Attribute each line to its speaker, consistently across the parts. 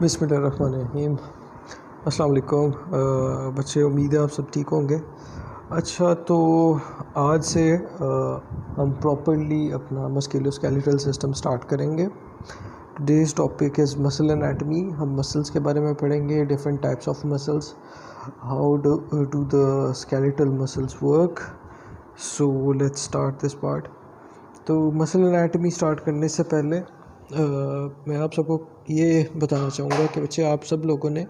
Speaker 1: बिस्मिल्लाहिर्रहमानिर्रहीम। अस्सलाम वालेकुम बच्चे, उम्मीद है आप सब ठीक होंगे। अच्छा, तो आज से हम प्रॉपर्ली अपना मस्कुलोस्केलेटल सिस्टम स्टार्ट करेंगे। Today's topic is muscle anatomy. हम मसल्स के बारे में पढ़ेंगे, different types of muscles, how do the skeletal muscles work. So let's start this part. तो मसल एनाटमी स्टार्ट करने से पहले मैं आप सबको ये बताना चाहूँगा कि बच्चे, आप सब लोगों ने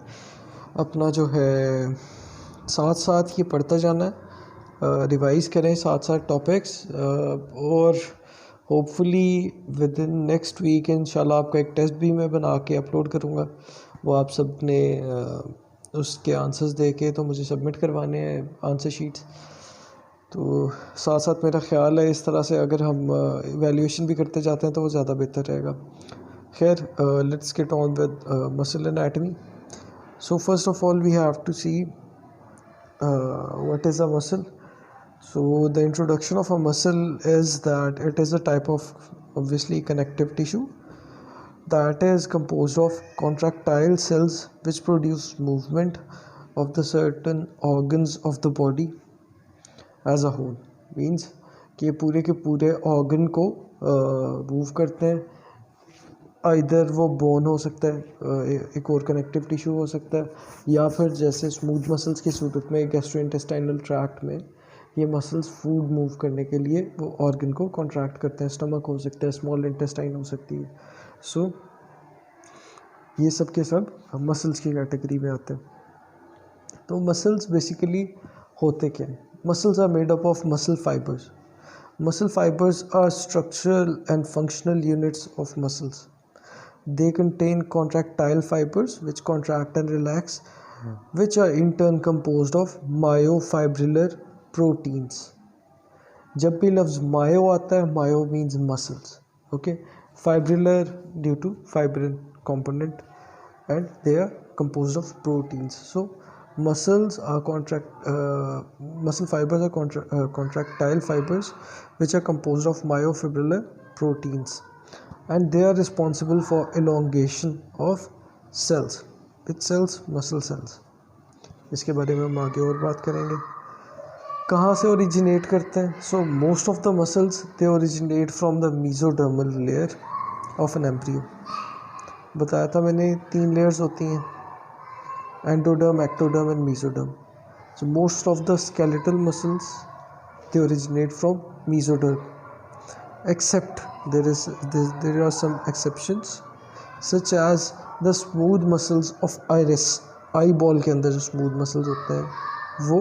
Speaker 1: अपना जो है साथ साथ ये पढ़ता जाना है, रिवाइज़ करें साथ साथ टॉपिक्स, और hopefully within next week इंशाल्लाह आपका एक टेस्ट भी मैं बना के अपलोड करूँगा। वो आप सब ने उसके आंसर्स दे के तो मुझे सबमिट करवाने हैं, आंसर शीट्स। तो साथ साथ मेरा ख़्याल है इस तरह से अगर हम इवैल्यूएशन भी करते जाते हैं तो वो ज़्यादा बेहतर रहेगा। खैर, let's get on with muscle anatomy. So first of all, we have to see what is a muscle. So the introduction of a muscle is that it is a type of obviously connective tissue that is composed of contractile cells which produce movement of the certain organs of the body as a whole. Means कि पूरे के पूरे organ को move करते हैं। इधर वो bone हो सकता है, एक और कनेक्टिव टिश्यू हो सकता है, या फिर जैसे स्मूथ मसल्स की सूरत में गैस्ट्रोइंटेस्टाइनल ट्रैक्ट में ये मसल्स फूड मूव करने के लिए वो ऑर्गन को कॉन्ट्रैक्ट करते हैं। स्टमक हो सकता है, स्मॉल इंटेस्टाइन हो सकती है। सो ये सब के सब मसल्स की कैटेगरी में आते हैं। तो मसल्स बेसिकली होते क्या हैं? Muscles are made up of muscle fibres. Muscle fibers are structural and functional units of muscles. They contain contractile fibers which contract and relax, which are in turn composed of myofibrillar proteins. जब भी लफ्ज़ myo आता है, myo means muscles, okay, fibrillar due to fibrin component, and they are composed of proteins. So muscle fibers are contractile fibers which are composed of myofibrillar proteins, and they are responsible for elongation of cells. Which cells? Muscle cells. इसके बारे में हम आगे और बात करेंगे। कहाँ से ओरिजिनेट करते हैं? So most of the muscles they originate from the mesodermal layer of an embryo. बताया था मैंने 3 लेयर्स होती हैं, endoderm, ectoderm and mesoderm. So most of the skeletal muscles they originate from mesoderm, except there are some exceptions, such as the smooth muscles of iris, eyeball के अंदर जो smooth muscles होते हैं वो,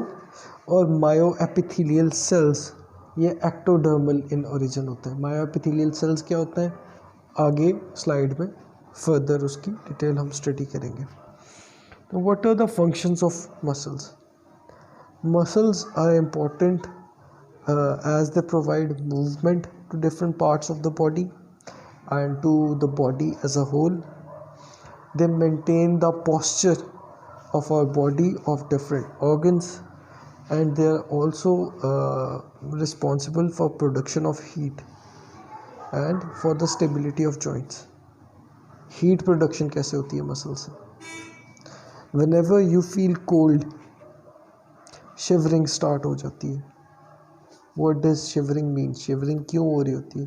Speaker 1: और myoepithelial cells ये ectodermal in origin होते हैं. myoepithelial cells क्या होते हैं आगे स्लाइड में फर्दर उसकी डिटेल हम स्टडी करेंगे. तो what are the functions of muscles? Muscles are important as they provide movement to different parts of the body and to the body as a whole. They maintain the posture of our body of different organs, and they are also responsible for production of heat and for the stability of joints. Heat production कैसे होती है muscle से? Whenever you feel cold, shivering start हो जाती है. What does shivering mean? Shivering क्यों हो रही होती है?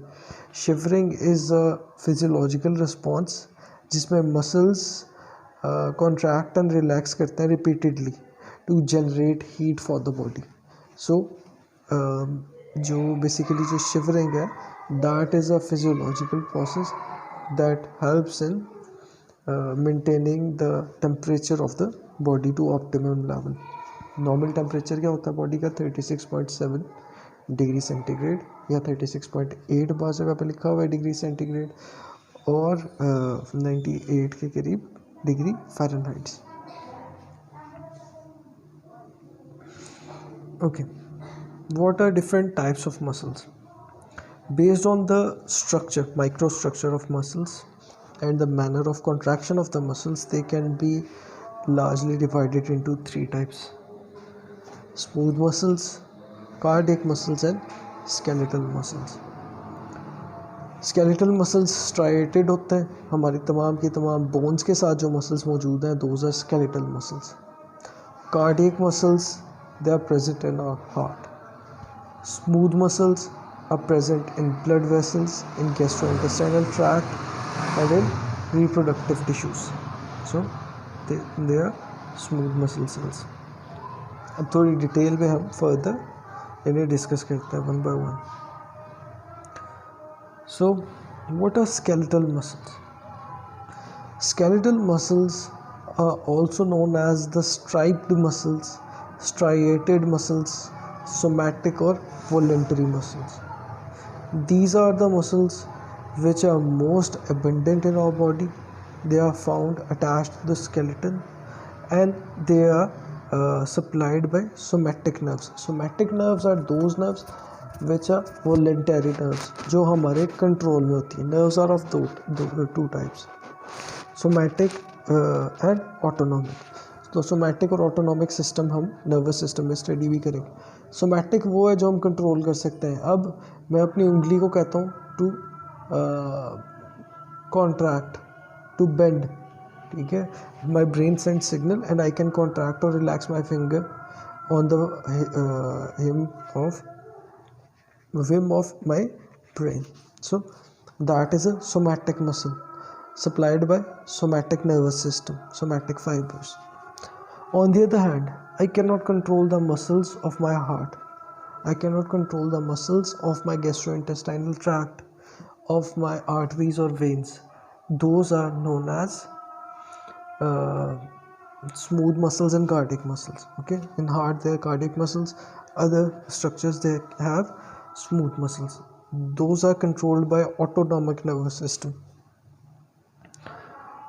Speaker 1: Shivering is a physiological response जिसमें मसल्स कॉन्ट्रैक्ट एंड रिलैक्स करते हैं repeatedly to generate heat for the body. So जो बेसिकली जो शिवरिंग है, that is a physiological process that helps in maintaining the temperature of the body to optimum level. Normal temperature क्या होता है body का? 36.7 degree centigrade या 36.8 बार जगह पे लिखा हुआ है डिग्री सेंटीग्रेड, और 98 के करीब degree Fahrenheit. Okay, what are different types of muscles? Based on the structure, microstructure of muscles and the manner of contraction of the muscles, they can be largely divided into 3 types: smooth muscles, cardiac muscles and skeletal muscles. Skeletal muscles striated होते हैं, हमारी तमाम की तमाम bones के साथ जो muscles मौजूद हैं those are skeletal muscles. Cardiac muscles they are present in our heart. Smooth muscles are present in blood vessels, in gastrointestinal tract, and in reproductive tissues. So, they are smooth muscle cells. अब थोड़ी detail में हम further इन्हें discuss करते हैं one by one. So, what are skeletal muscles? Skeletal muscles are also known as the striped muscles, striated muscles, somatic or voluntary muscles. These are the muscles which are most abundant in our body. They are found attached to the skeleton and they are supplied by somatic nerves. Somatic nerves are those nerves which are voluntary nerves जो हमारे control में होती है. Nerves are of two types, somatic and autonomic. तो somatic और autonomic system हम nervous system में study भी करेंगे. सोमैटिक वो है जो हम कंट्रोल कर सकते हैं. अब मैं अपनी उंगली को कहता हूँ टू कॉन्ट्रैक्ट, टू बेंड, ठीक है. My brain send signal and I can contract और relax my finger on the whim of my brain. So that is a somatic muscle supplied by somatic nervous system, somatic fibers. On the other hand, I cannot control the muscles of my heart. I cannot control the muscles of my gastrointestinal tract, of my arteries or veins. Those are known as smooth muscles and cardiac muscles. Okay, in heart there are cardiac muscles, other structures they have smooth muscles. Those are controlled by autonomic nervous system.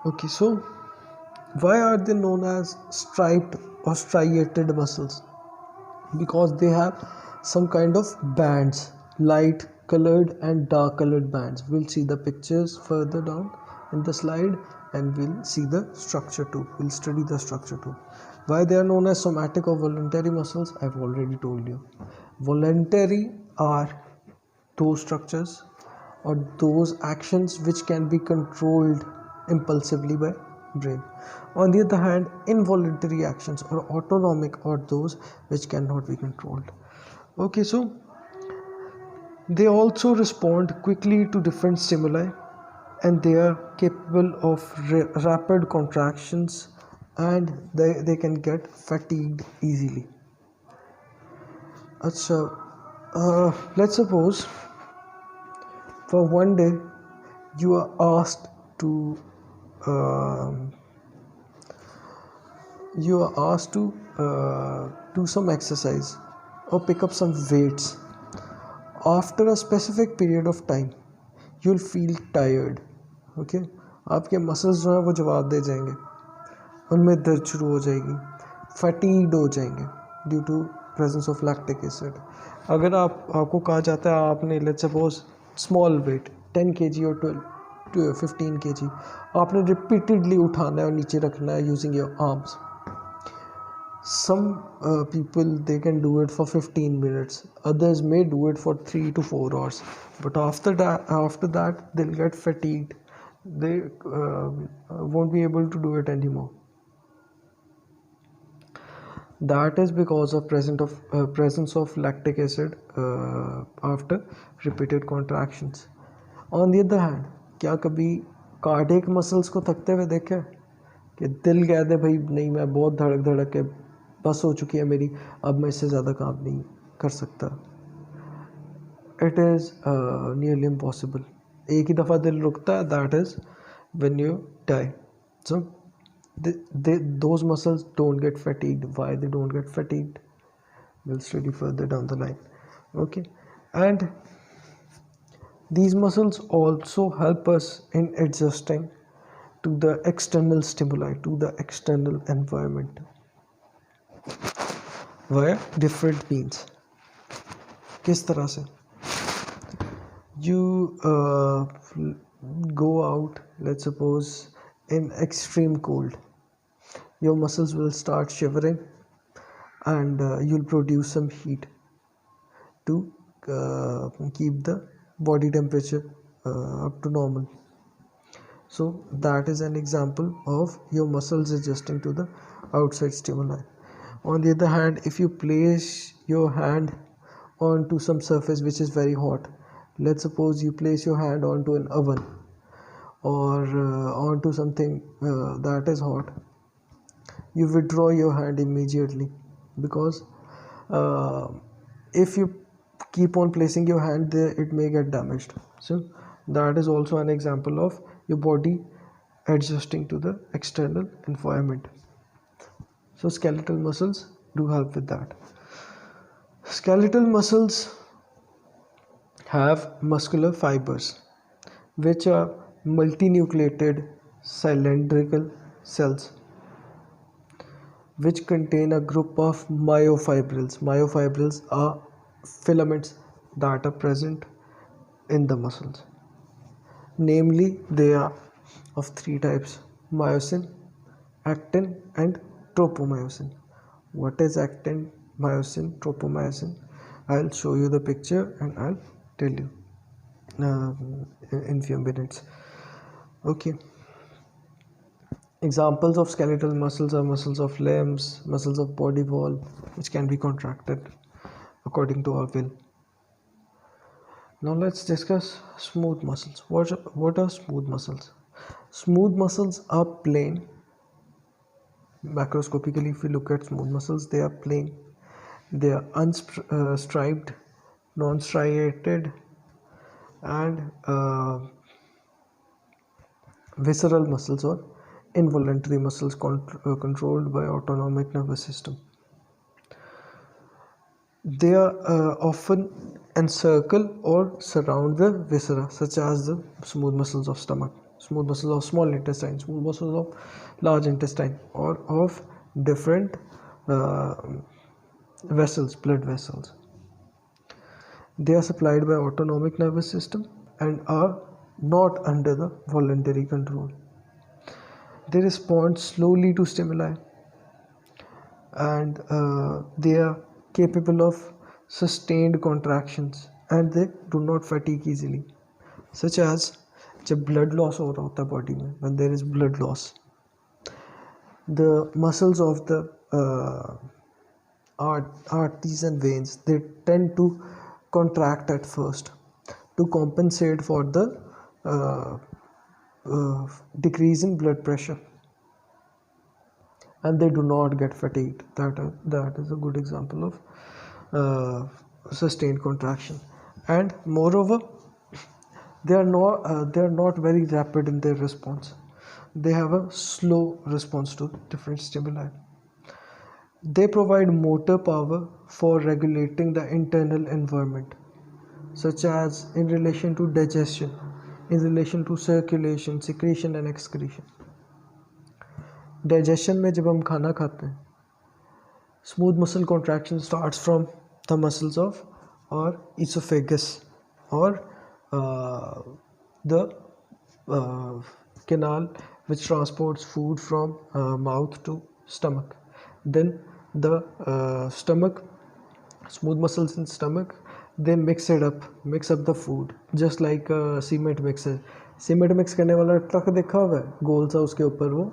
Speaker 1: Okay, so why are they known as striped or striated muscles? Because they have some kind of bands, light colored and dark colored bands. We'll see the pictures further down in the slide and we'll see the structure too. We'll study the structure too. Why they are known as somatic or voluntary muscles, I've already told you. Voluntary are those structures or those actions which can be controlled impulsively by brain. On the other hand, involuntary actions or autonomic are those which cannot be controlled. Okay, so they also respond quickly to different stimuli and they are capable of rapid contractions and they can get fatigued easily. Let's suppose for one day you are asked to do some exercise or pick up some weights. After a specific period of time you'll feel tired. Okay, आपके muscles जो हैं वो जवाब दे जाएंगे, उनमें दर्द शुरू हो जाएगी, फटीग्ड हो जाएंगे due to presence of lactic acid. अगर आपको कहा जाता है आपने let's suppose small weight 10 kg और 15 kg आपने रिपीटेडली उठाना है और नीचे रखना है using your arms. Some people they can do it for 15 minutes, others may do it for 3 to 4 hours, but after that they'll get fatigued. They won't be able to do it anymore. That is because of presence of lactic acid after repeated contractions. On the other hand, क्या कभी cardiac muscles को थकते हुए देखे कि दिल कह दे भाई नहीं मैं बहुत धड़क के बस हो चुकी है मेरी, अब मैं इससे ज़्यादा काम नहीं कर सकता. It is nearly impossible. एक ही दफ़ा दिल रुकता है, that is when you die. So those muscles don't get fatigued. Why they don't get fatigued, we'll study further down the line. Okay, and these muscles also help us in adjusting to the external stimuli, to the external environment via different means. किस तरह से? You go out, let's suppose in extreme cold, your muscles will start shivering and you'll produce some heat to keep the body temperature up to normal. So that is an example of your muscles adjusting to the outside stimuli. On the other hand, if you place your hand onto some surface which is very hot, let's suppose you place your hand onto an oven or onto something that is hot, you withdraw your hand immediately, because uh, if you keep on placing your hand there, it may get damaged. So that is also an example of your body adjusting to the external environment. So skeletal muscles do help with that. Skeletal muscles have muscular fibers, which are multinucleated cylindrical cells which contain a group of myofibrils. Myofibrils are filaments that are present in the muscles. Namely, they are of three types: myosin, actin, and tropomyosin. What is actin, myosin, tropomyosin? I'll show you the picture and I'll tell you in few minutes. Okay. Examples of skeletal muscles are muscles of limbs, muscles of body wall, which can be contracted according to our will. Now let's discuss smooth muscles. What are smooth muscles? Smooth muscles are plain. Macroscopically, if we look at smooth muscles, they are plain. They are unstriped, non-striated, and visceral muscles or involuntary muscles controlled by autonomic nervous system. They are often encircle or surround the viscera, such as the smooth muscles of stomach, smooth muscles of small intestine, smooth muscles of large intestine, or of different uh, vessels, blood vessels. They are supplied by autonomic nervous system and are not under the voluntary control. They respond slowly to stimuli, and they are capable of sustained contractions, and they do not fatigue easily, such as जब blood loss हो रहा होता है body में, when there is blood loss, the muscles of the arteries and veins, they tend to contract at first to compensate for the uh, decrease in blood pressure, and they do not get fatigued. That is a good example of sustained contraction. And moreover, they are not very rapid in their response. They have a slow response to different stimuli. They provide motor power for regulating the internal environment, such as in relation to digestion, in relation to circulation, secretion and excretion. Digestion में जब हम खाना खाते हैं, smooth muscle contraction starts from the muscles of or esophagus or the canal which transports food from mouth to stomach. Then the stomach, smooth muscles in stomach, they mix up the food, just like a cement mixer. Cement mix करने वाला truck देखा हुआ है, गोल सा, उसके ऊपर वो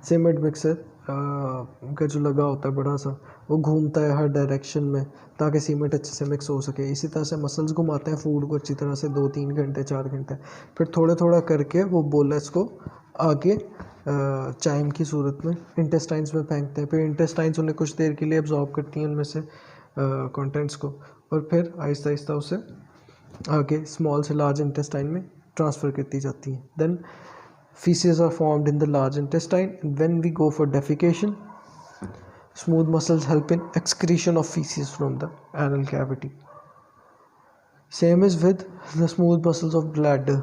Speaker 1: cement mixer का जो लगा होता है बड़ा सा, वो घूमता है हर डायरेक्शन में ताकि सीमेंट अच्छे से मिक्स हो सके. इसी तरह से मसल्स घुमाते हैं फूड को अच्छी तरह से 2-3 घंटे 4 घंटे, फिर थोड़ा थोड़ा करके वो बोलस को आगे चाइम की सूरत में इंटेस्टाइन्स में फेंकते हैं. फिर इंटेस्टाइन्स उन्हें कुछ देर के लिए एब्जॉर्ब करती हैं उनमें से कंटेंट्स को, और फिर आहिस्ता आहिस्ता उसे आगे स्मॉल से लार्ज इंटेस्टाइन में ट्रांसफ़र करती जाती हैं. Then feces are formed in the large intestine, and when we go for defecation, smooth muscles help in excretion of feces from the anal cavity. Same is with the smooth muscles of bladder.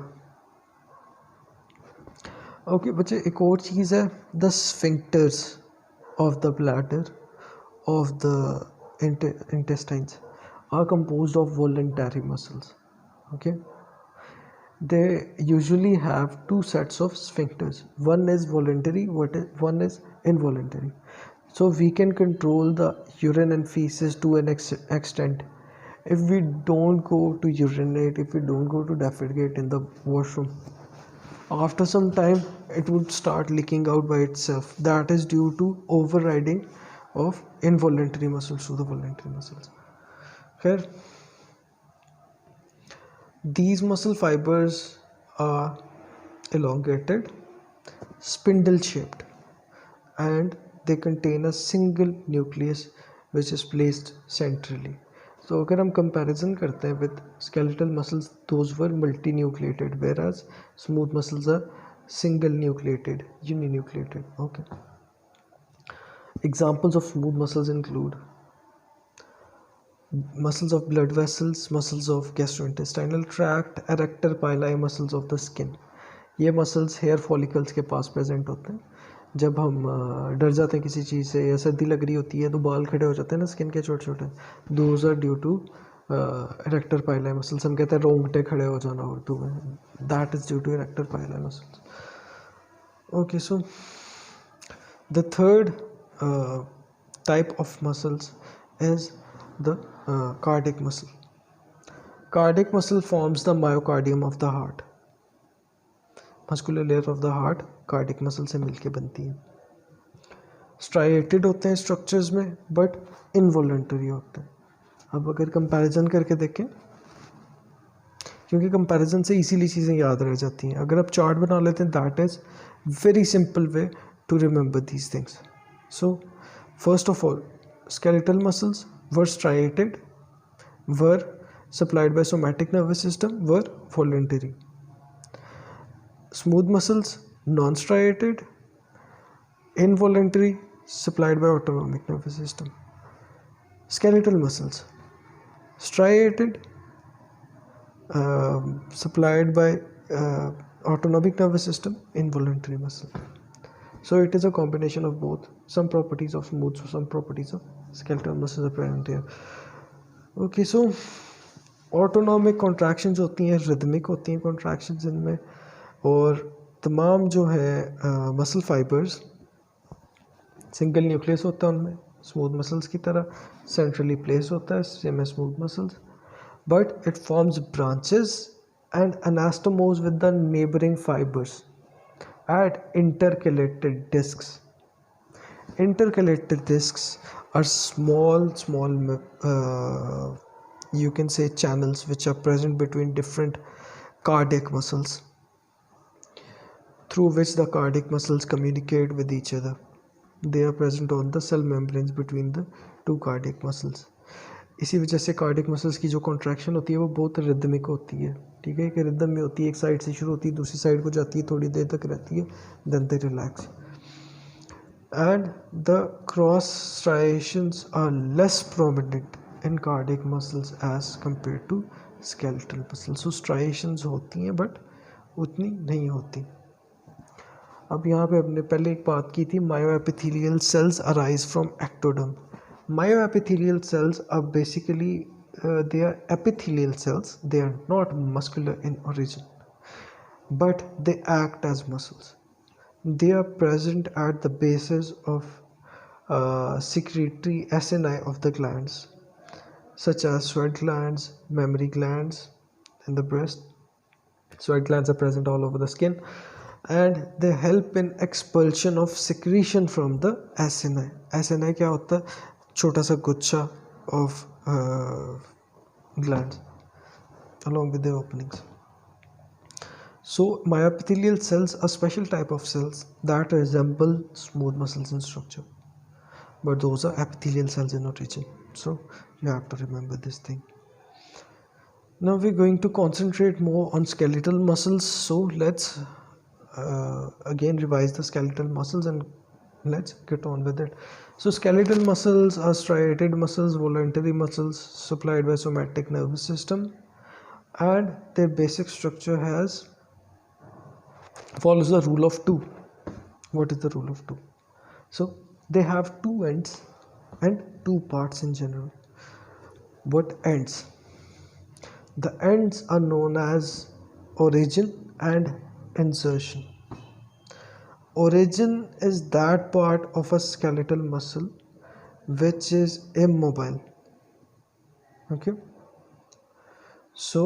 Speaker 1: Okay बच्चे, एक और चीज़ है, the sphincters of the bladder of the intestines are composed of voluntary muscles. Okay, they usually have two sets of sphincters. One is voluntary, one is involuntary. So we can control the urine and feces to an extent if we don't go to urinate, if we don't go to defecate in the washroom, after some time it would start leaking out by itself. That is due to overriding of involuntary muscles to the voluntary muscles. Here, these muscle fibers are elongated, spindle shaped, and they contain a single nucleus which is placed centrally. So अगर हम comparison करते हैं with skeletal muscles, those were multinucleated, whereas smooth muscles are single nucleated, uninucleated. Okay. Examples of smooth muscles include muscles of blood vessels, muscles of gastrointestinal tract, erector pili, muscles of the skin. ये muscles hair follicles के पास present होते हैं. जब हम डर जाते हैं किसी चीज़ से या सर्दी लग रही होती है तो बाल खड़े हो जाते हैं ना स्किन के छोटे छोटे, those are due to erector pili muscles. हम कहते हैं रोंगटे खड़े हो जाना उर्दू में, that is due to erector pili muscles. Okay, so the third type of muscles is the cardiac muscle. Cardiac muscle forms the myocardium of the heart. Muscular layer of the heart cardiac muscle से मिलके बनती है. Striated होते हैं structures में but involuntary होते हैं. अब अगर कंपैरिजन करके देखें, क्योंकि कंपैरिजन से इसीलिए चीज़ें याद रह जाती हैं. अगर आप चार्ट बना लेते हैं, that is very simple way to remember these things. So first of all, skeletal muscles were striated, were supplied by somatic nervous system, were voluntary. Smooth muscles, non-striated, involuntary, supplied by autonomic nervous system. Skeletal muscles, striated, supplied by autonomic nervous system, involuntary muscle. So it is a combination of both. Some properties of smooth, some properties of skeletal muscles are present here. Okay, so autonomic contractions होती हैं, rhythmic होती हैं contractions इनमें, और तमाम जो है muscle fibres single nucleus होता है उनमें, स्मूथ मसल्स की तरह सेंट्रली प्लेस होता है, सेम है smooth muscles, but it forms branches and anastomose with the neighboring fibers at intercalated discs. Intercalated discs are small you can say channels which are present between different cardiac muscles, through which the cardiac muscles communicate with each other. They are present on the cell membranes between the two cardiac muscles. इसी वजह से cardiac muscles की जो contraction होती है वो बहुत rhythmic होती है. ठीक है, कि रिदम में होती है, एक साइड से शुरू होती है, दूसरी साइड को जाती है, थोड़ी देर तक रहती है, then they relax. And the cross striations are less prominent in cardiac muscles as compare to skeletal muscles. So striations होती हैं बट उतनी नहीं होती. अब यहाँ पे हमने पहले एक बात की थी, myoepithelial cells arise from ectoderm. Myoepithelial cells are basically they are epithelial cells. They are not muscular in origin, but they act as muscles. They are present at the bases of secretory acini of the glands, such as sweat glands, mammary glands in the breast. Sweat glands are present all over the skin, and they help in expulsion of secretion from the acini. Acini क्या होता है? छोटा सा गुच्छा of glands along with their openings. So myoepithelial cells are special type of cells that resemble smooth muscles in structure, but those are epithelial cells in origin. So you have to remember this thing. Now we're going to concentrate more on skeletal muscles. So let's again revise the skeletal muscles and let's get on with it. So skeletal muscles are striated muscles, voluntary muscles supplied by somatic nervous system, and their basic structure follows the rule of two. What is the rule of two? So they have two ends and two parts in general. What ends? The ends are known as origin and insertion. Origin is that part of a skeletal muscle which is immobile. Okay, So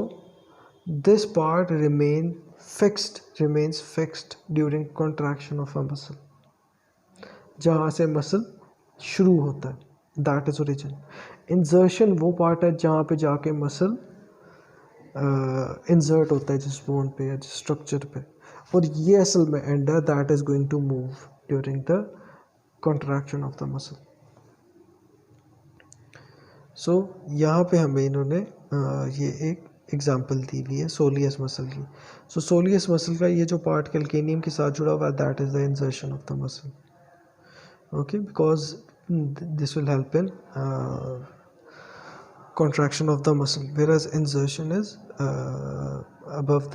Speaker 1: this part remains fixed during contraction of a muscle. जहाँ से muscle शुरू होता है, that is origin. इंजर्शन वो part है जहाँ पे जाके मसल इंसर्ट होता है जिस बोन पे या जिस स्ट्रक्चर पे, और ये असल में एंड है that is going to move during the contraction of the muscle. So यहाँ पे हमें इन्होंने ये एक एग्जांपल दी हुई है सोलियस मसल की. सो सोलियस मसल का ये जो पार्ट कैल्केनियम के साथ जुड़ा हुआ है that is the insertion of the muscle. Okay, because this will help in contraction of the muscle, whereas insertion is above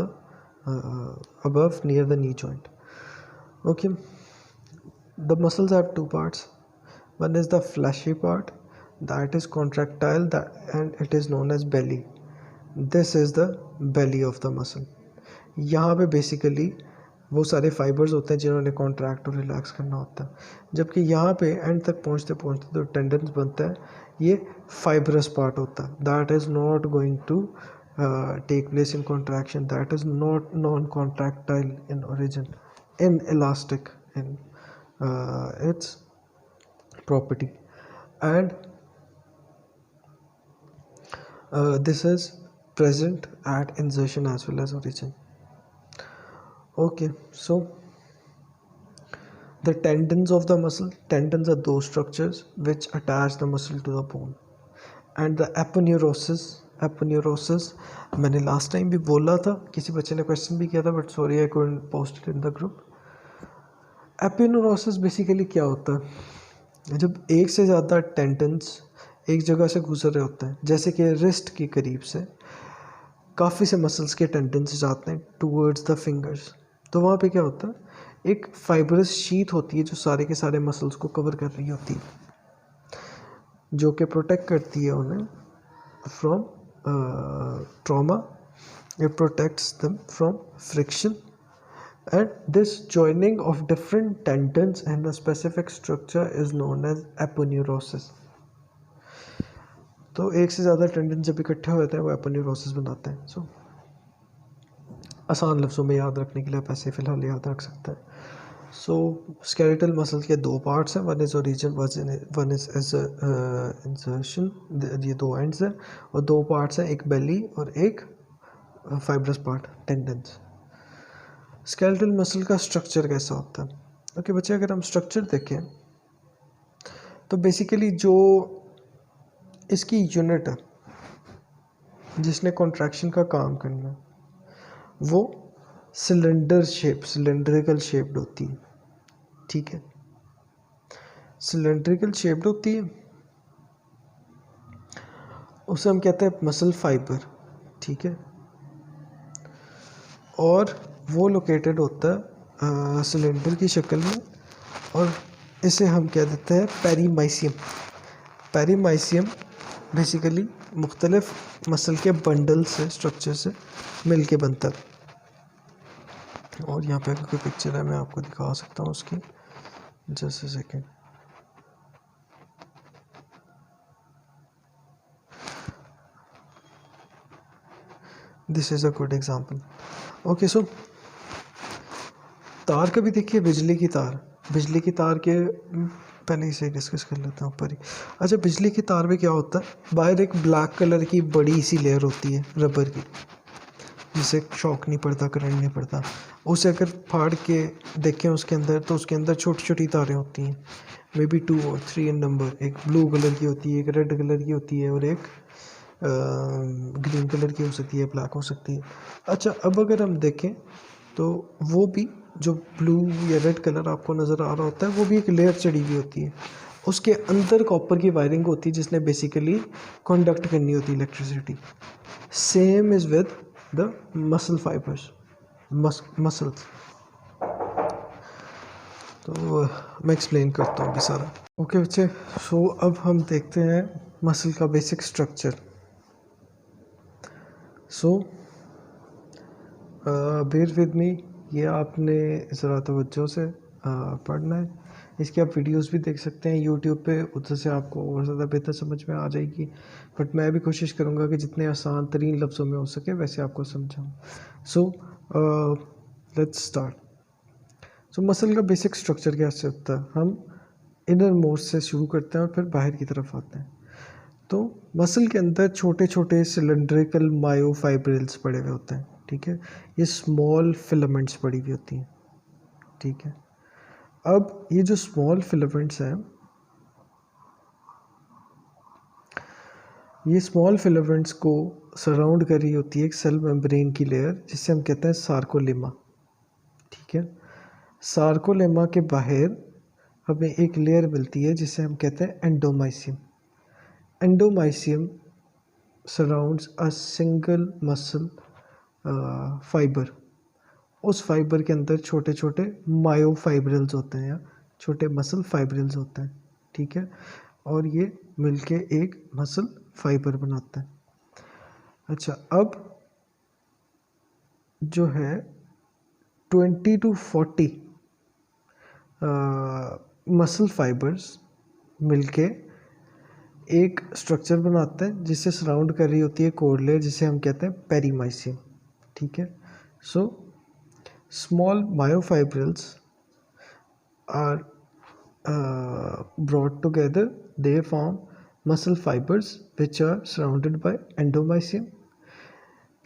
Speaker 1: near the knee joint. Okay, the muscles have two parts. One is the fleshy part, that is contractile, and it is known as belly. This is the belly of the muscle. यहाँ पे basically वो सारे fibres होते हैं जिन्होंने contract और relax करना होता है, जबकि यहाँ पे एंड तक पहुँचते पहुँचते जो टेंडन्स बनता है ये फाइबरस पार्ट होता है. That is not going to take place in contraction, that is not non contractile in origin, in elastic in its property, and this is present at insertion as well as origin. Okay, so the tendons of the muscle, tendons are those structures which attach the muscle to the bone, and the aponeurosis मैंने last time भी बोला था, किसी बच्चे ने question भी किया था, but sorry I couldn't post it in the group. Aponeurosis basically क्या होता है, जब एक से ज़्यादा टेंडन्स एक जगह से गुजर रहे होते हैं, जैसे कि रिस्ट के करीब से काफ़ी से मसल्स के टेंडन्स जाते हैं टूवर्ड्स द फिंगर्स, तो वहाँ पे क्या होता है, एक फाइबरस शीट होती है जो सारे के सारे मसल्स को कवर कर रही होती है, जो कि प्रोटेक्ट करती है उन्हें from trauma, it protects them from friction, and this joining of different tendons in a specific structure is known as aponeurosis. तो एक से ज़्यादा टेंडन जब इकट्ठे होते हैं वो एपोन्यूरोसिस बनाते हैं. सो आसान लफ्ज़ों में याद रखने के लिए आप ऐसे फ़िलहाल याद रख सकते हैं. सो स्केलेटल मसल के दो पार्ट्स हैं, one is origin, one is insertion, ये दो एंड्स हैं, और दो पार्ट्स हैं, एक बेली और एक fibrous part tendons. Skeletal muscle का स्ट्रक्चर कैसा होता है? ओके बच्चे, अगर हम स्ट्रक्चर देखें तो बेसिकली जो इसकी यूनिट है जिसने कॉन्ट्रैक्शन का काम करना है वो सिलेंड्रिकल शेप्ड होती है. ठीक है, सिलेंड्रिकल शेप्ड होती है, उसे हम कहते हैं मसल फाइबर. ठीक है, और वो लोकेटेड होता है सिलेंडर की शक्ल में, और इसे हम कह देते हैं पेरीमाइसियम. पेरीमाइसियम बेसिकली मुख्तलिफ मसल के बंडल से, स्ट्रक्चर से मिल के बनता है. और यहाँ पे कोई पिक्चर है, मैं आपको दिखा सकता हूँ उसकी, just a second. This is a good example. Okay, so तार का भी देखिए, बिजली की तार के पहले इसे डिस्कस कर लेता हूँ ऊपर ही. अच्छा, बिजली की तार में क्या होता है, बाहर एक ब्लैक कलर की बड़ी सी लेयर होती है रबर की, जिससे शॉक नहीं पड़ता, करंट नहीं पड़ता. उसे अगर फाड़ के देखें उसके अंदर, तो उसके अंदर छोटी छोटी तारें होती हैं, मे बी 2 और 3 इन नंबर. एक ब्लू कलर की होती है, एक रेड कलर की होती है, और एक ग्रीन कलर की हो सकती है, ब्लैक हो सकती है. अच्छा, अब अगर हम देखें तो वो भी जो ब्लू या रेड कलर आपको नज़र आ रहा होता है वो भी एक लेयर चढ़ी हुई होती है, उसके अंदर कॉपर की वायरिंग होती है जिसने बेसिकली कंडक्ट करनी होती है electricity. Same is with the muscle fibres, muscles. तो मैं एक्सप्लेन करता हूँ अभी सारा. ओके बच्चे, सो अब हम देखते हैं मसल का basic structure. So bear with me, ये आपने ज़रा तवज्जो से पढ़ना है. इसकी आप वीडियोस भी देख सकते हैं यूट्यूब पे, उधर से आपको और ज़्यादा बेहतर समझ में आ जाएगी। बट मैं भी कोशिश करूँगा कि जितने आसान तरीन लफ्ज़ों में हो सके वैसे आपको समझाऊँ। So let's start. So muscle का बेसिक स्ट्रक्चर कैसे होता है? हम इनर मोस्ट से शुरू करते हैं और फिर बाहर की तरफ आते हैं। तो मसल के अंदर छोटे छोटे सिलेंड्रिकल मायोफाइब्रिल्स पड़े हुए होते हैं, ठीक है। ये स्मॉल फिलामेंट्स पड़ी हुई होती हैं, ठीक है। अब ये जो स्मॉल फिलामेंट्स हैं, ये स्मॉल फिलामेंट्स को सराउंड कर रही होती है एक सेल मेम्ब्रेन की लेयर, जिसे हम कहते हैं सार्कोलेमा, ठीक है। सार्कोलेमा के बाहर हमें एक लेयर मिलती है जिसे हम कहते हैं endomysium. Endomysium surrounds a single muscle fibre. उस फाइबर के अंदर छोटे छोटे मायोफाइब्रिल्स होते हैं या छोटे मसल फाइब्रिल्स होते हैं, ठीक है। और ये मिलके एक मसल फाइबर बनाते हैं। अच्छा, अब जो है 20 to 40 मसल फाइबर्स मिलके एक स्ट्रक्चर बनाते हैं जिसे सराउंड कर रही होती है कोर लेयर, जिसे हम कहते हैं पेरीमाइसियम, ठीक है। So small myofibrils are brought together, they form muscle fibers which are surrounded by endomysium.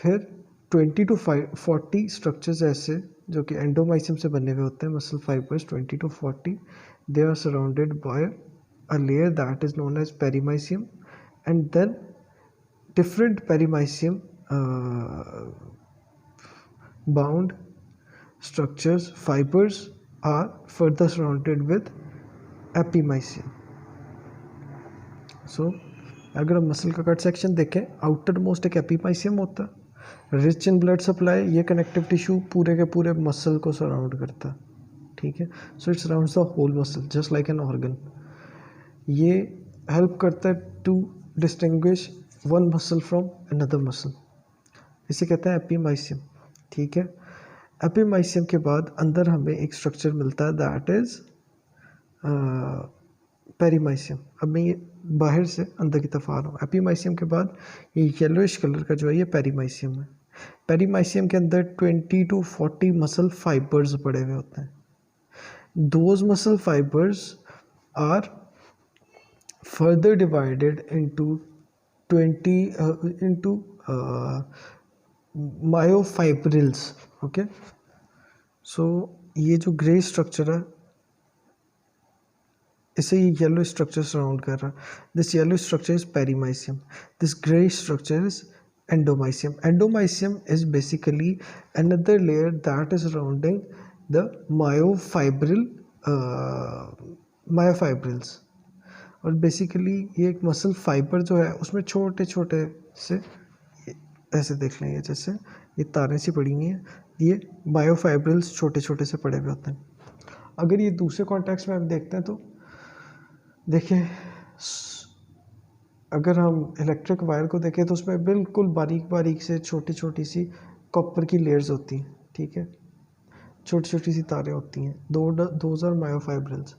Speaker 1: फिर 20 to 40 स्ट्रक्चर्स ऐसे जो कि एंडोमाइसियम से बने हुए होते हैं, muscle fibres 20 to 40, they are surrounded by a layer that is known as perimysium, and then different perimysium bound structures fibers are further surrounded with epimysium. So अगर हम मसल का कट सेक्शन देखें, outermost एक epimysium होता है, rich in blood supply. ये connective tissue पूरे के पूरे मसल को सराउंड करता है, ठीक है। So it surrounds the whole muscle just like an organ. ये हेल्प करता है to distinguish one muscle from another muscle, इसे कहते हैं एपीमाइसियम, ठीक है। एपीमाइसियम के बाद अंदर हमें एक स्ट्रक्चर मिलता है दैट इज पेरीमाइसियम। अब मैं ये बाहर से अंदर की तरफ आ रहा हूँ। एपीमाइसियम के बाद ये येलोइश कलर का जो है ये पेरीमाइसियम है। पेरीमाइसियम के अंदर 20 to 40 मसल फाइबर्स पड़े हुए होते हैं। Those muscle fibres are further divided into 20 into myofibrils, okay. So ये जो ग्रे स्ट्रक्चर है, इसे ये येलो स्ट्रक्चर सराउंड कर रहा है। This yellow structure is perimysium, this grey structure is endomysium. Endomysium is basically another layer that is surrounding the myofibrils. और basically ये एक मसल फाइबर जो है उसमें छोटे छोटे से, ऐसे देख लेंगे जैसे ये तारें सी पड़ी हुई हैं, ये मायोफाइब्रिल्स छोटे छोटे से पड़े हुए होते हैं। अगर ये दूसरे कॉन्टेक्स्ट में हम देखते हैं तो देखिए, अगर हम इलेक्ट्रिक वायर को देखें तो उसमें बिल्कुल बारीक बारीक से छोटी छोटी सी कॉपर की लेयर्स होती हैं, ठीक है। छोटी छोटी सी तारें होती हैं, दोज आर मायोफाइब्रिल्स।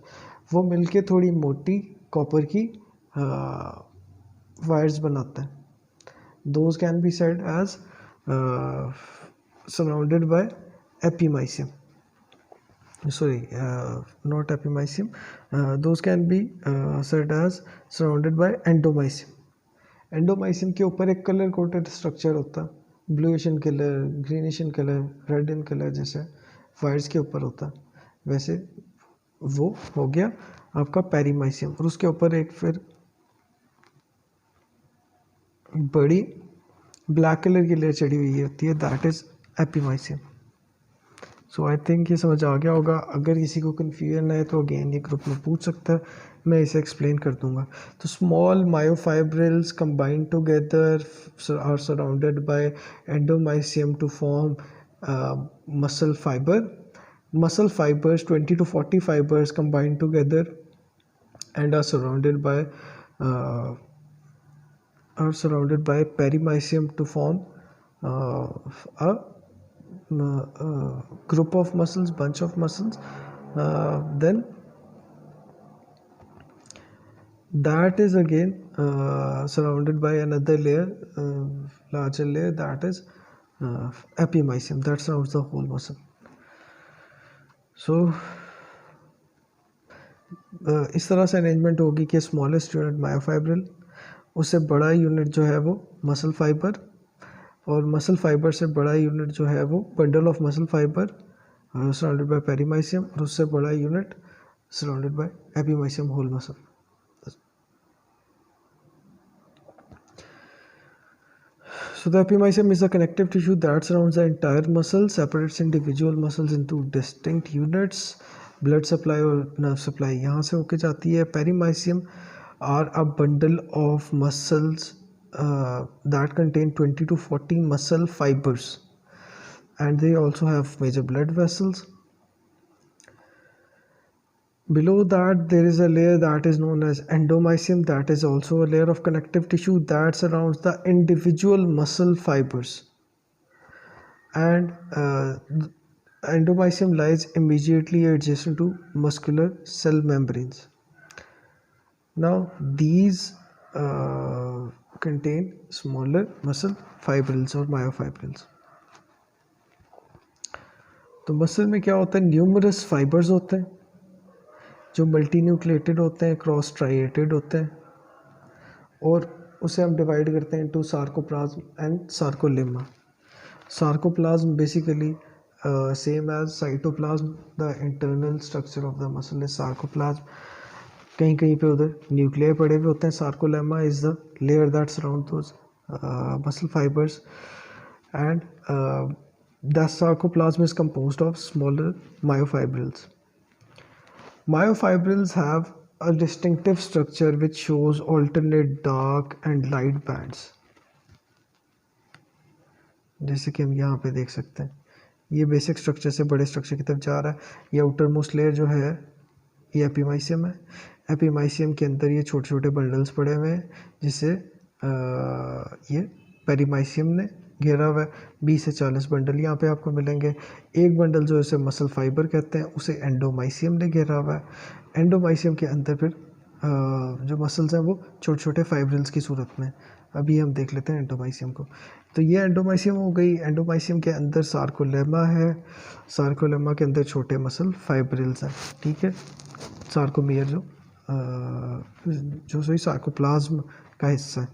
Speaker 1: वो मिलके थोड़ी मोटी कॉपर की वायर्स बनाते हैं। Those can be said as surrounded by epimysium, sorry, not epimysium, those can be said as surrounded by endomysium. Endomysium के ऊपर एक कलर कोटेड स्ट्रक्चर होता है, bluish in colour, greenish in colour, red in colour, जैसे wires के ऊपर होता है वैसे वो हो गया आपका पेरीमाइसियम। और उसके ऊपर एक फिर बड़ी ब्लैक कलर की लेयर चढ़ी हुई होती है, that is epimysium. So I think ये समझ आ गया होगा। अगर किसी को कन्फ्यूजन है तो अगेन ये ग्रुप में पूछ सकता है, मैं इसे एक्सप्लेन कर दूंगा। तो small myofibrils combined together are surrounded by endomysium to form muscle fibre. Muscle fibers 20 to 40 fibers combined together and are surrounded by perimysium to form a group of muscles, bunch of muscles. Then that is again surrounded by another layer, larger layer, that is epimysium, that surrounds the whole muscle. So इस तरह से arrangement होगी कि smallest unit myofibril, उससे बड़ा unit जो है वो मसल फाइबर, और मसल फाइबर से बड़ा यूनिट जो है वो bundle of muscle fibre surrounded by perimysium, और उससे बड़ा unit surrounded by epimysium whole muscle. So the epimysium is a connective tissue that surrounds the entire muscle, separates individual muscles into distinct units. Blood supply और nerve supply यहाँ से होके जाती है. Perimysium are a bundle of muscles that contain 20 to 40 muscle fibers, and they also have major blood vessels. Below that there is a layer that is known as endomysium, that is also a layer of connective tissue that surrounds the individual muscle fibers, and endomysium lies immediately adjacent to muscular cell membranes. Now these contain smaller muscle fibrils or myofibrils. तो muscle में क्या होता है, numerous fibres होते हैं जो multi nucleated होते हैं, क्रॉस ट्राइएटेड होते हैं, और उसे हम डिवाइड करते हैं into sarcoplasm and sarcolemma. Sarcoplasm basically same as cytoplasm, the internal structure of the muscle is sarcoplasm. कहीं कहीं पे उधर न्यूक्लियर पड़े हुए होते हैं. Sarcolemma is the layer that surround those muscle fibres, and the sarcoplasm is composed of smaller myofibrils. Myofibrils have a distinctive structure which shows alternate dark and light bands. जैसे कि हम यहाँ पे देख सकते हैं, ये बेसिक स्ट्रक्चर से बड़े स्ट्रक्चर की तरफ जा रहा है. ये आउटर मोस्ट लेयर जो है ये एपीमाइसियम है. एपीमाइसियम के अंदर ये छोटे छोटे बंडल्स पड़े हुए हैं जिसे ये पेरीमाइसियम ने घेरा हुआ है. 20 से 40 बंडल यहाँ पे आपको मिलेंगे. एक बंडल जो इसे मसल फाइबर कहते हैं उसे एंडोमाइसियम ने घेरा हुआ है. एंडोमाइसियम के अंदर फिर जो मसल्स हैं वो छोटे छोटे फाइब्रिल्स की सूरत में. अभी हम देख लेते हैं एंडोमाइसियम को. तो ये एंडोमाइसियम हो गई. एंडोमाइसियम के अंदर सार्कोलेमा है. सार्कोलेमा के अंदर छोटे मसल फाइब्रिल्स हैं. ठीक है, सार्कोमियर जो सही सार्कोप्लाज्म का हिस्सा है.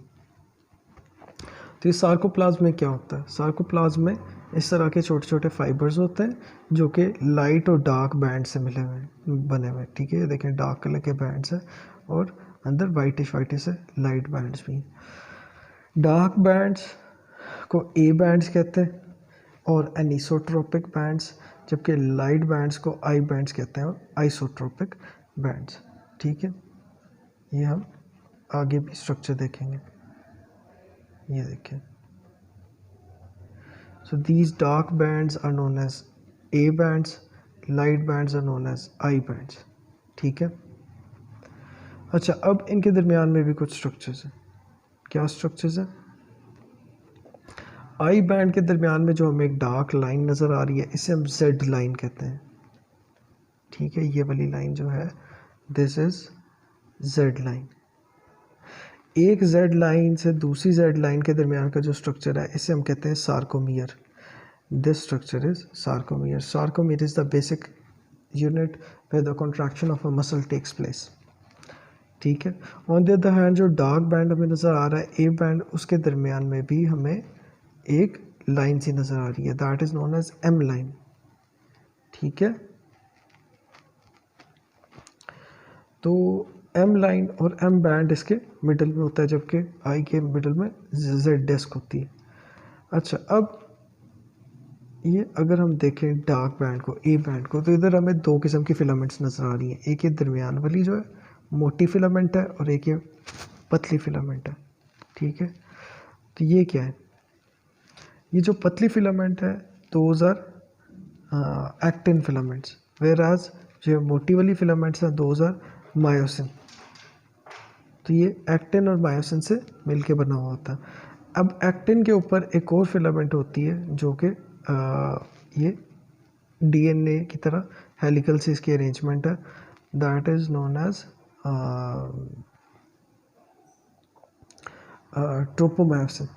Speaker 1: तो इस सार्कोप्लाज्म में क्या होता है, सार्कोप्लाज्म में इस तरह के छोटे छोटे फाइबर्स होते हैं जो कि लाइट और डार्क बैंड से मिले हुए बने हुए. ठीक है, देखें डार्क कलर के बैंड्स हैं और अंदर वाइटिश से लाइट बैंड्स भी हैं. डार्क बैंड्स को ए बैंड्स कहते हैं और एनिसोट्रोपिक बैंड्स, जबकि लाइट बैंड्स को आई बैंड्स कहते हैं और आइसोट्रोपिक बैंड्स. ठीक है, ये हम आगे भी स्ट्रक्चर देखेंगे. ये देखें, so these dark bands are known as A bands, light bands are known as I bands. ठीक है. अच्छा, अब इनके दरमियान में भी कुछ स्ट्रक्चर्स हैं. क्या स्ट्रक्चर्स हैं? आई बैंड के दरमियान में जो हमें एक डार्क लाइन नज़र आ रही है इसे हम जेड लाइन कहते हैं. ठीक है, ये वाली लाइन जो है दिस इज जेड लाइन. एक जेड लाइन से दूसरी जेड लाइन के दरमियान का जो स्ट्रक्चर है इसे हम कहते हैं sarcomere. This structure is sarcomere. Sarcomere is the basic unit where the contraction of a muscle takes place. ठीक है. ऑन द अदर हैंड जो डार्क बैंड हमें नज़र आ रहा है ए बैंड, उसके दरमियान में भी हमें एक लाइन सी नज़र आ रही है, that is known as M line. ठीक है, तो एम लाइन और एम बैंड इसके मिडल में होता है जबकि आई के मिडल में जेड डिस्क होती है. अच्छा, अब ये अगर हम देखें डार्क बैंड को, ए बैंड को, तो इधर हमें दो किस्म की फिलामेंट्स नज़र आ रही हैं. एक ये दरमियान वाली जो है मोटी फिलामेंट है और एक ये पतली फिलामेंट है. ठीक है, तो ये क्या है, ये जो पतली फिलामेंट है those are actin filaments, whereas जो मोटी वाली फिलामेंट्स हैं दोज आर मायोसिन. तो ये एक्टिन और मायोसिन से मिलके बना हुआ होता है. अब एक्टिन के ऊपर एक और फिलामेंट होती है जो कि ये डीएनए की तरह हेलिकल से इसकी अरेंजमेंट है, that is known as tropomyosin.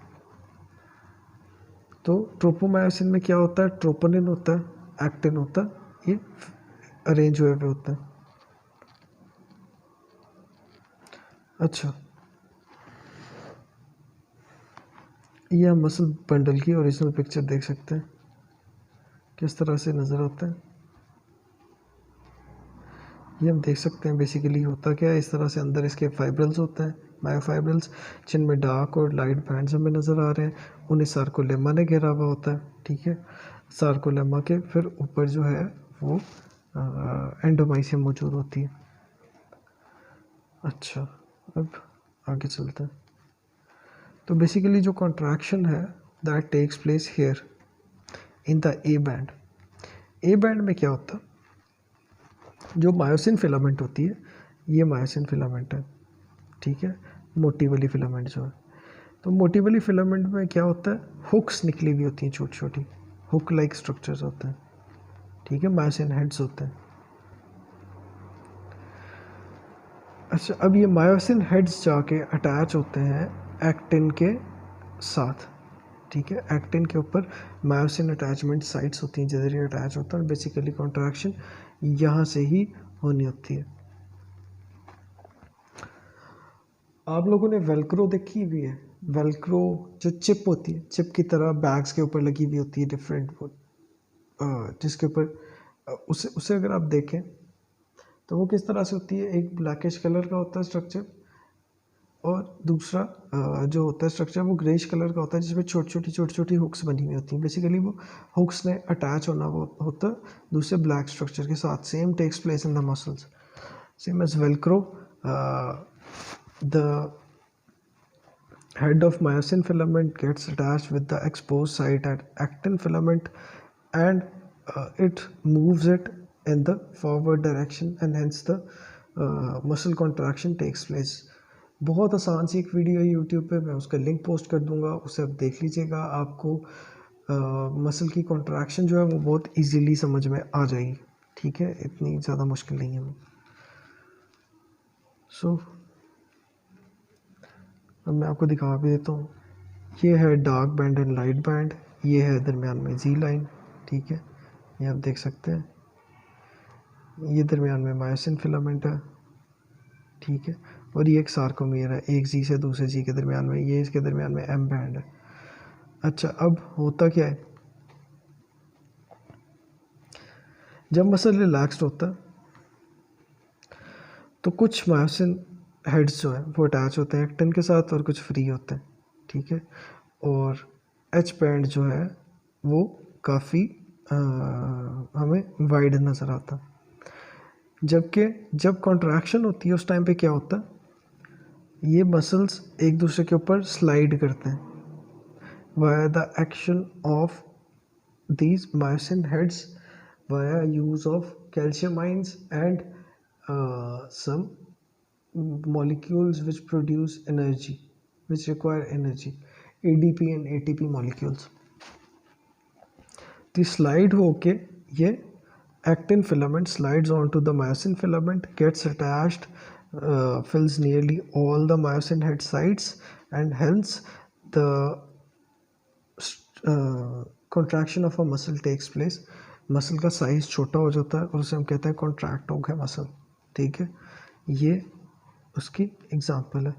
Speaker 1: तो ट्रोपोमायोसिन में क्या होता है, ट्रोपोनिन होता है, एक्टिन होता है, ये अरेंज हुए हुए होता है। अच्छा, ये हम मसल बंडल की ओरिजिनल पिक्चर देख सकते हैं किस तरह से नज़र आता है। ये हम देख सकते हैं बेसिकली होता क्या है, इस तरह से अंदर इसके फाइब्रल्स होते हैं, मायोफाइब्रल्स, जिनमें डार्क और लाइट बैंड्स हमें नज़र आ रहे हैं। उन्हें सार्कोलेमा ने घेरा हुआ होता है, ठीक है। सार्कोलेमा के फिर ऊपर जो है वो एंडोमाइसियम मौजूद होती है। अच्छा, अब आगे चलते हैं। तो बेसिकली जो कॉन्ट्रैक्शन है that takes place here in the A band. A band में क्या होता है, जो मायोसिन फिलामेंट होती है, ये मायोसिन फिलामेंट है, ठीक है। मोटी वाली फिलामेंट जो है, तो मोटी वाली फिलामेंट में क्या होता है, हुक्स निकली हुई होती हैं, छोटी छोटी हुक लाइक स्ट्रक्चर्स होते हैं, ठीक है, मायोसिन हेड्स होते हैं। अच्छा, अब ये मायोसिन हेड्स जाके अटैच होते हैं एक्टिन के साथ, ठीक है। एक्टिन के ऊपर मायोसिन अटैचमेंट साइट्स होती हैं जिधर ये अटैच होता है, और बेसिकली कॉन्ट्रैक्शन यहाँ से ही होनी होती है। आप लोगों ने वेलक्रो देखी हुई है, वेलक्रो जो चिप होती है, चिप की तरह बैग्स के ऊपर लगी हुई होती है डिफरेंट, जिसके ऊपर उसे उसे अगर आप देखें तो वो किस तरह से होती है, एक ब्लैकिश कलर का होता है स्ट्रक्चर, और दूसरा जो होता है स्ट्रक्चर वो ग्रेइश कलर का होता है, जिसमें छोटी छोटी हुक्स बनी हुई होती हैं। बेसिकली वो हुक्स ने अटैच होना वो होता है दूसरे ब्लैक स्ट्रक्चर के साथ। Same takes place in the muscles, same as Velcro. The head of myosin filament gets attached with the exposed site at actin filament, and it moves it in the forward direction, and hence the muscle contraction takes place. बहुत आसान सी एक video है YouTube पे, मैं उसका link post कर दूंगा, उसे आप देख लीजिएगा। आपको मसल की कॉन्ट्रैक्शन जो है वो बहुत इजीली समझ में आ जाएगी, ठीक है, इतनी ज़्यादा मुश्किल नहीं है। सो अब मैं आपको दिखा भी देता हूँ। ये है dark band and light band, ये है दरमियान में जी लाइन, ठीक है, ये आप देख सकते हैं। ये दरमियान में मायोसिन फिलामेंट है, ठीक है, और ये एक सार्कोमियर है, एक जी से दूसरे जी के दरमियान में, ये इसके दरमियान में एम बैंड है। अच्छा, अब होता क्या है, जब मसल रिलैक्स्ड होता है तो कुछ मायोसिन हेड्स जो हैं वो अटैच होते हैं एक्टिन के साथ, और कुछ फ्री होते हैं, ठीक है। और एच बैंड जो है वो काफ़ी हमें वाइड नज़र आता है। जबकि जब कॉन्ट्रैक्शन होती है उस टाइम पे क्या होता है, ये मसल्स एक दूसरे के ऊपर स्लाइड करते हैं via the action of these myosin heads via use of calcium ions and some molecules which produce energy, which require energy, ADP and ATP molecules. The slide होके ये actin filament slides onto the myosin filament, gets attached, fills nearly all the myosin head sites, and hence the contraction of a muscle takes place. Muscle का size छोटा हो जाता है और उसे हम कहते हैं कॉन्ट्रैक्ट हो गया मसल, ठीक है। ये उसकी एग्जांपल है।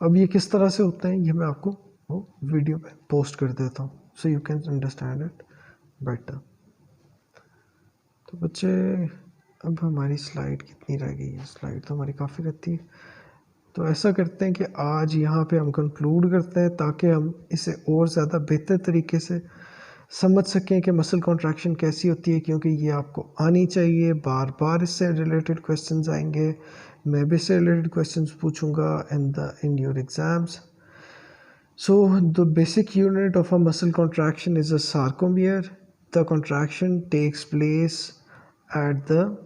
Speaker 1: अब ये किस तरह से होता है ये मैं आपको वो वीडियो पे पोस्ट कर देता हूँ, so you can understand it better. तो बच्चे, अब हमारी स्लाइड कितनी रह गई है, स्लाइड तो हमारी काफ़ी रहती है। तो ऐसा करते हैं कि आज यहाँ पे हम कंक्लूड करते हैं, ताकि हम इसे और ज़्यादा बेहतर तरीके से समझ सकें कि मसल कॉन्ट्रैक्शन कैसी होती है, क्योंकि ये आपको आनी चाहिए। बार बार इससे रिलेटेड क्वेश्चंस आएंगे, मैं भी इससे रिलेटेड क्वेश्चंस पूछूंगा in your exams. So the basic unit of a muscle contraction is a sarcomere. The contraction takes place at the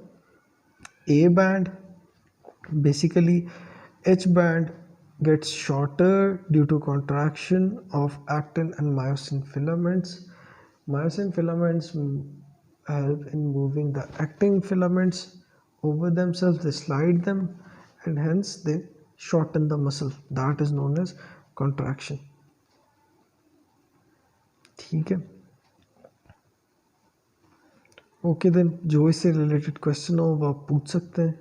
Speaker 1: A band. Basically, H band gets shorter due to contraction of actin and myosin filaments. Myosin filaments help in moving the actin filaments over themselves, they slide them, and hence they shorten the muscle. That is known as contraction. ठीक है, okay then, जो इससे related question हो वो आप पूछ सकते हैं।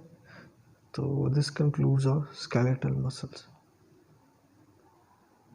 Speaker 1: तो this concludes our skeletal muscles.